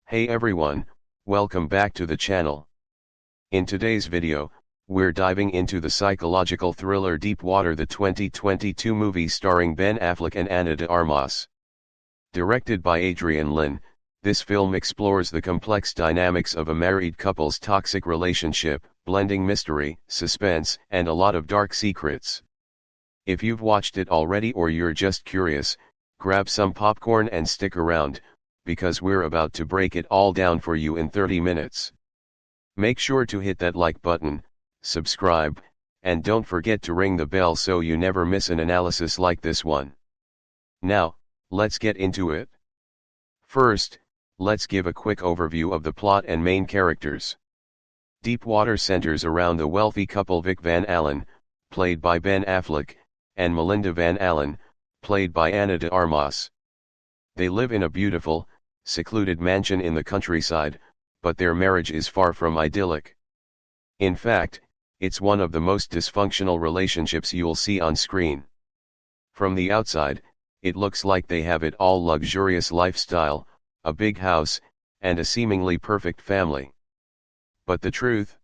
Hey everyone, welcome back to the channel. In today's video, we're diving into the psychological thriller Deep Water, the 2022 movie starring Ben Affleck and Ana de Armas. Directed by Adrian Lyne, this film explores the complex dynamics of a married couple's toxic relationship, blending mystery, suspense, and a lot of dark secrets. If you've watched it already or you're just curious, grab some popcorn and stick around, because we're about to break it all down for you in 30 minutes. Make sure to hit that like button, subscribe, and don't forget to ring the bell so you never miss an analysis like this one. Now, let's get into it. First, let's give a quick overview of the plot and main characters. Deep Water centers around the wealthy couple Vic Van Allen, played by Ben Affleck, and Melinda Van Allen, played by Ana de Armas. They live in a beautiful, secluded mansion in the countryside, but their marriage is far from idyllic. In fact, it's one of the most dysfunctional relationships you'll see on screen. From the outside, it looks like they have it all: luxurious lifestyle, a big house, and a seemingly perfect family. But the truth?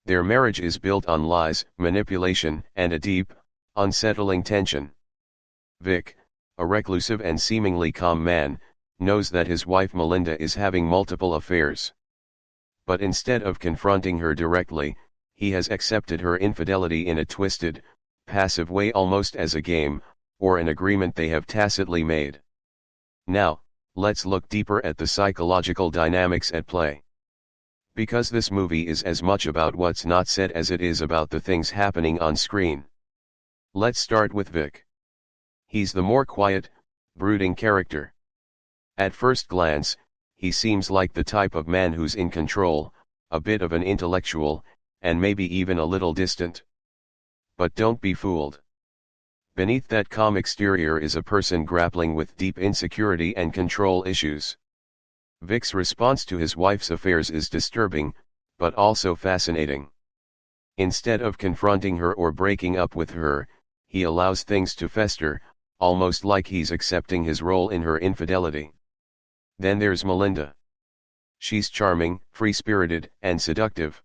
Their marriage is built on lies, manipulation, and a deep, unsettling tension. Vic, a reclusive and seemingly calm man, knows that his wife Melinda is having multiple affairs. But instead of confronting her directly, he has accepted her infidelity in a twisted, passive way, almost as a game, or an agreement they have tacitly made. Now, let's look deeper at the psychological dynamics at play. Because this movie is as much about what's not said as it is about the things happening on screen. Let's start with Vic. He's the more quiet, brooding character. At first glance, he seems like the type of man who's in control, a bit of an intellectual, and maybe even a little distant. But don't be fooled. Beneath that calm exterior is a person grappling with deep insecurity and control issues. Vic's response to his wife's affairs is disturbing, but also fascinating. Instead of confronting her or breaking up with her, he allows things to fester, almost like he's accepting his role in her infidelity. Then there's Melinda. She's charming, free-spirited, and seductive.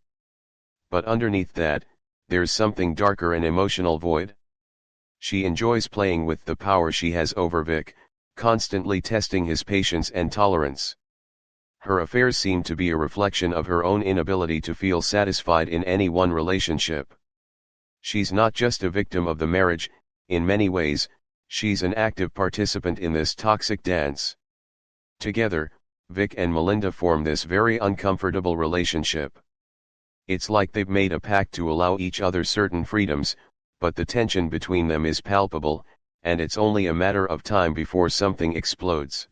But underneath that, there's something darker: an emotional void. She enjoys playing with the power she has over Vic, constantly testing his patience and tolerance. Her affairs seem to be a reflection of her own inability to feel satisfied in any one relationship. She's not just a victim of the marriage; in many ways, she's an active participant in this toxic dance. Together, Vic and Melinda form this very uncomfortable relationship. It's like they've made a pact to allow each other certain freedoms, but the tension between them is palpable, and it's only a matter of time before something explodes.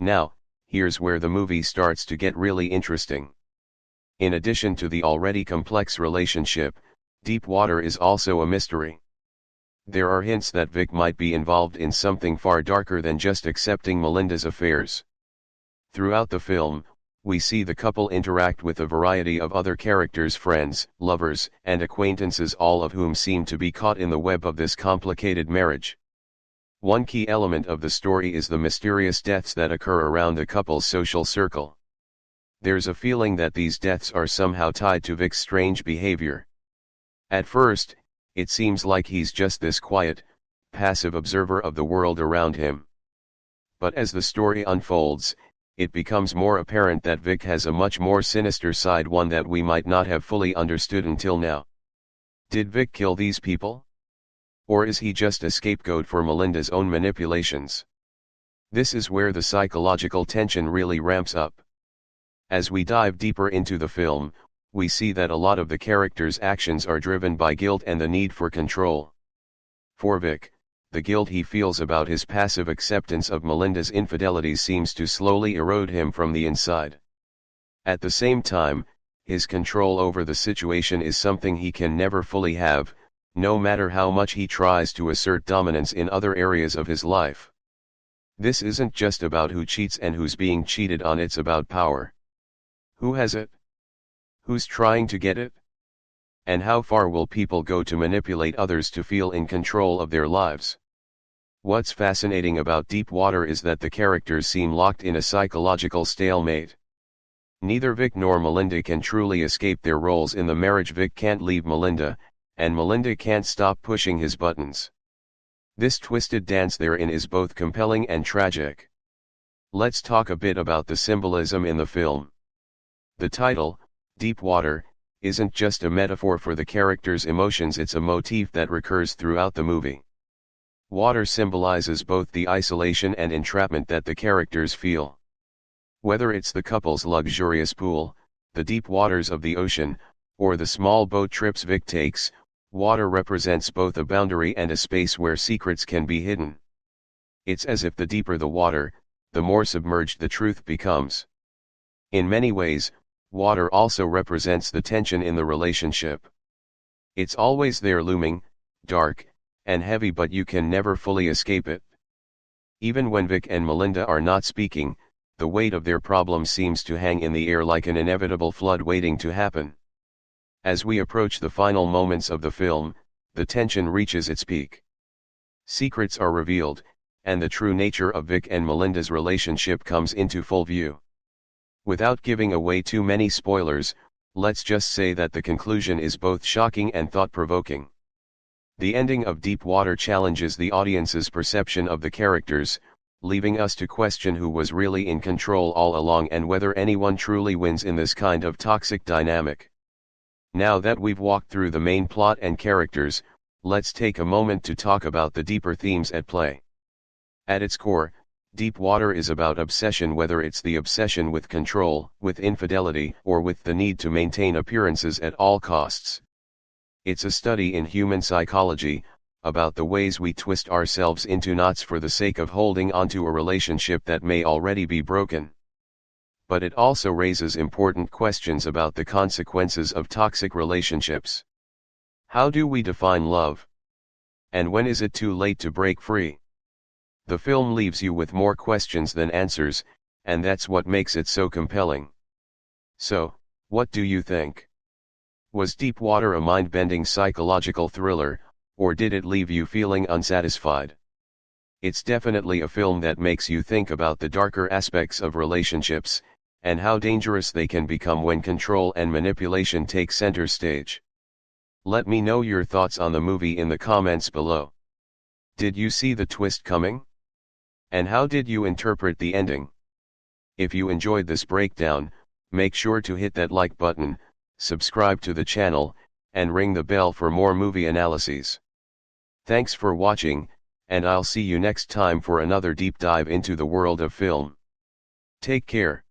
Now, here's where the movie starts to get really interesting. In addition to the already complex relationship, Deep Water is also a mystery. There are hints that Vic might be involved in something far darker than just accepting Melinda's affairs. Throughout the film, we see the couple interact with a variety of other characters: friends, lovers, and acquaintances, all of whom seem to be caught in the web of this complicated marriage. One key element of the story is the mysterious deaths that occur around the couple's social circle. There's a feeling that these deaths are somehow tied to Vic's strange behavior. At first, it seems like he's just this quiet, passive observer of the world around him. But as the story unfolds, it becomes more apparent that Vic has a much more sinister side, one that we might not have fully understood until now. Did Vic kill these people? Or is he just a scapegoat for Melinda's own manipulations? This is where the psychological tension really ramps up. As we dive deeper into the film, we see that a lot of the characters' actions are driven by guilt and the need for control. For Vic, the guilt he feels about his passive acceptance of Melinda's infidelities seems to slowly erode him from the inside. At the same time, his control over the situation is something he can never fully have, no matter how much he tries to assert dominance in other areas of his life. This isn't just about who cheats and who's being cheated on, it's about power. Who has it? Who's trying to get it? And how far will people go to manipulate others to feel in control of their lives? What's fascinating about Deep Water is that the characters seem locked in a psychological stalemate. Neither Vic nor Melinda can truly escape their roles in the marriage. Vic can't leave Melinda, and Melinda can't stop pushing his buttons. This twisted dance therein is both compelling and tragic. Let's talk a bit about the symbolism in the film. The title, Deep Water, isn't just a metaphor for the characters' emotions, it's a motif that recurs throughout the movie. Water symbolizes both the isolation and entrapment that the characters feel. Whether it's the couple's luxurious pool, the deep waters of the ocean, or the small boat trips Vic takes, water represents both a boundary and a space where secrets can be hidden. It's as if the deeper the water, the more submerged the truth becomes. In many ways, water also represents the tension in the relationship. It's always there, looming, dark, and heavy, but you can never fully escape it. Even when Vic and Melinda are not speaking, the weight of their problems seems to hang in the air like an inevitable flood waiting to happen. As we approach the final moments of the film, the tension reaches its peak. Secrets are revealed, and the true nature of Vic and Melinda's relationship comes into full view. Without giving away too many spoilers, let's just say that the conclusion is both shocking and thought-provoking. The ending of Deep Water challenges the audience's perception of the characters, leaving us to question who was really in control all along and whether anyone truly wins in this kind of toxic dynamic. Now that we've walked through the main plot and characters, let's take a moment to talk about the deeper themes at play. At its core, Deep Water is about obsession, whether it's the obsession with control, with infidelity, or with the need to maintain appearances at all costs. It's a study in human psychology, about the ways we twist ourselves into knots for the sake of holding onto a relationship that may already be broken. But it also raises important questions about the consequences of toxic relationships. How do we define love? And when is it too late to break free? The film leaves you with more questions than answers, and that's what makes it so compelling. So, what do you think? Was Deep Water a mind-bending psychological thriller, or did it leave you feeling unsatisfied? It's definitely a film that makes you think about the darker aspects of relationships, and how dangerous they can become when control and manipulation take center stage. Let me know your thoughts on the movie in the comments below. Did you see the twist coming? And how did you interpret the ending? If you enjoyed this breakdown, make sure to hit that like button, subscribe to the channel, and ring the bell for more movie analyses. Thanks for watching, and I'll see you next time for another deep dive into the world of film. Take care.